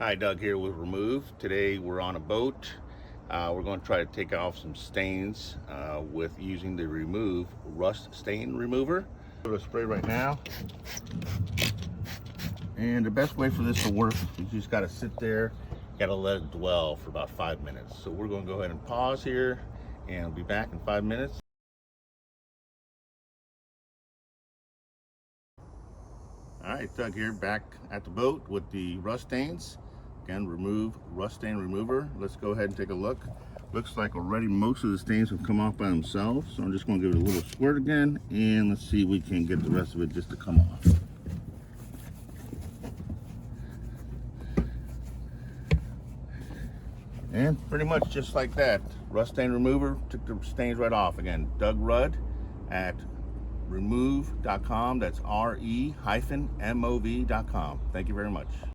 Hi, Doug here with Re-Mov. Today we're on a boat. We're going to try to take off some stains with using the Re-Mov rust stain remover. I'm going to spray right now. And the best way for this to work is you just got to sit there, got to let it dwell for about 5 minutes. So we're going to go ahead and pause here and I'll be back in 5 minutes. All right, Doug here, back at the boat with the rust stains. Again, Re-Mov rust stain remover. Let's go ahead and take a look. Looks like already most of the stains have come off by themselves. So I'm just going to give it a little squirt again, and let's see if we can get the rest of it just to come off. And pretty much just like that, rust stain remover took the stains right off. Again, Doug Rudd at remov.com. That's RE-MOV.com. Thank you very much.